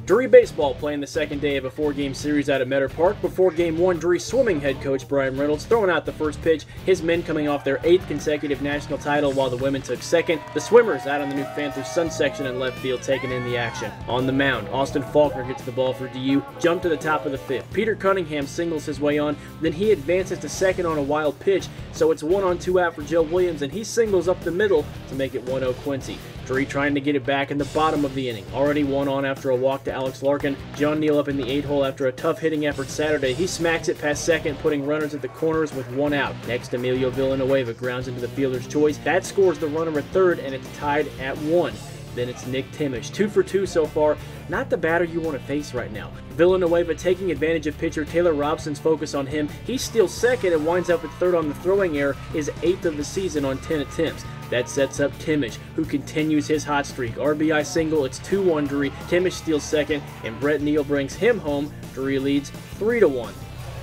Drury baseball playing the second day of a 4-game series out at Meadow Park. Before Game 1, Drury swimming head coach Brian Reynolds throwing out the first pitch, his men coming off their 8th consecutive national title while the women took second. The swimmers out on the new Panthers Sun section in left field taking in the action. On the mound, Austin Faulkner gets the ball for DU, jump to the top of the 5th. Peter Cunningham singles his way on, then he advances to second on a wild pitch, so it's 1-on-2 out for Joe Williams, and he singles up the middle to make it 1-0 Quincy. Drury trying to get it back in the bottom of the inning. Already 1 on after a walk to Alex Larkin. John Neal up in the 8 hole after a tough hitting effort Saturday. He smacks it past second, putting runners at the corners with 1 out. Next, Emilio Villanueva grounds into the fielder's choice. That scores the runner at third, and it's tied at 1. Then it's Nick Thimesch, 2 for 2 so far. Not the batter you want to face right now. Villanueva taking advantage of pitcher Taylor Robson's focus on him. He steals second and winds up at third on the throwing error, his 8th of the season on 10 attempts. That sets up Thimesch, who continues his hot streak. RBI single, it's 2-1 Drury. Thimesch steals second, and Brett Neal brings him home. Drury leads 3-1.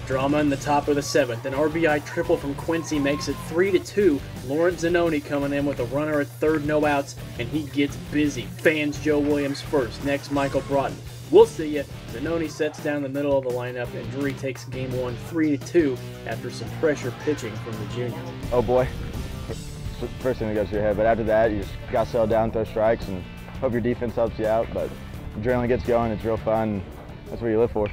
Drama in the top of the 7th. An RBI triple from Quincy makes it 3-2. Lawrence Zanoni coming in with a runner at third, no outs, and he gets busy. Fans Joe Williams first. Next, Michael Broughton. We'll see ya. Zanoni sets down the middle of the lineup, and Drury takes game 1 3-2 after some pressure pitching from the junior. Oh boy. First thing that goes through your head, but after that, you just got to settle down, throw strikes, and hope your defense helps you out. But adrenaline gets going, it's real fun. That's what you live for.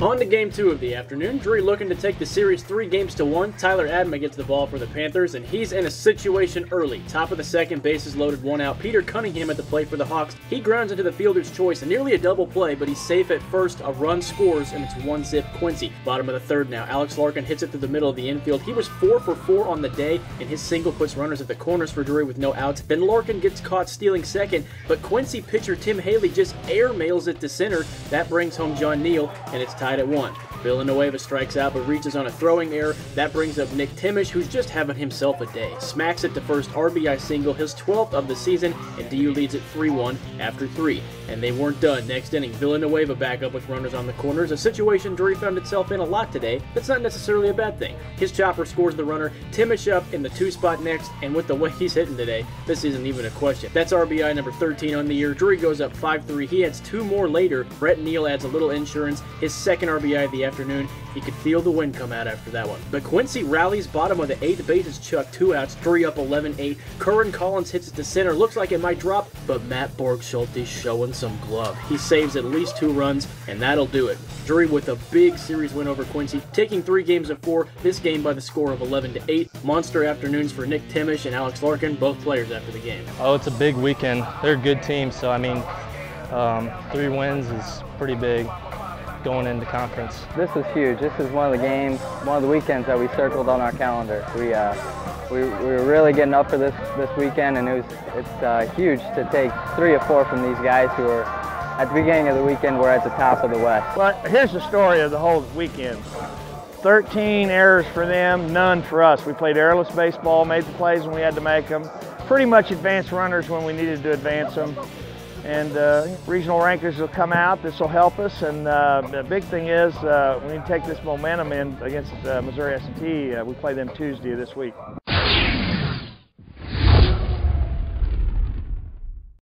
On to Game 2 of the afternoon. Drury looking to take the series 3-1. Tyler Adama gets the ball for the Panthers, and he's in a situation early. Top of the 2nd, bases loaded, 1 out. Peter Cunningham at the plate for the Hawks. He grounds into the fielder's choice, nearly a double play, but he's safe at first. A run scores, and it's 1-zip Quincy. Bottom of the 3rd now. Alex Larkin hits it through the middle of the infield. He was 4 for 4 on the day, and his single puts runners at the corners for Drury with no outs. Then Larkin gets caught stealing second, but Quincy pitcher Tim Haley just airmails it to center. That brings home John Neal, and it's tied at 1. Villanueva strikes out but reaches on a throwing error. That brings up Nick Thimesch, who's just having himself a day. Smacks it to first, RBI single, his 12th of the season, and DU leads at 3-1 after 3. And they weren't done. Next inning, Villanueva back up with runners on the corners, a situation Drury found itself in a lot today. That's not necessarily a bad thing. His chopper scores the runner, Thimesch up in the 2 spot next, and with the way he's hitting today, this isn't even a question. That's RBI number 13 on the year. Drury goes up 5-3. He adds 2 more later. Brett Neal adds a little insurance, his 2nd RBI of the afternoon. He could feel the wind come out after that one. But Quincy rallies, bottom of the 8th, bases chuck, 2 outs, Drury up 11-8. Curran Collins hits it to center, looks like it might drop, but Matt Borg-Schulte's showing some glove. He saves at least 2 runs, and that'll do it. Drury with a big series win over Quincy, taking 3 games of 4, this game by the score of 11-8. Monster afternoons for Nick Thimesch and Alex Larkin, both players after the game. Oh, it's a big weekend. They're a good team, so I mean, 3 wins is pretty big going into conference. This is huge. This is one of the games, one of the weekends that we circled on our calendar. We were really getting up for this weekend, and it's huge to take 3 or 4 from these guys who are at the beginning of the weekend. We're at the top of the West. Well, here's the story of the whole weekend. 13 errors for them, none for us. We played errorless baseball, made the plays when we had to make them, pretty much advanced runners when we needed to advance them. And regional rankers will come out. This will help us. And the big thing is we need to take this momentum in against Missouri S&T. We play them Tuesday of this week.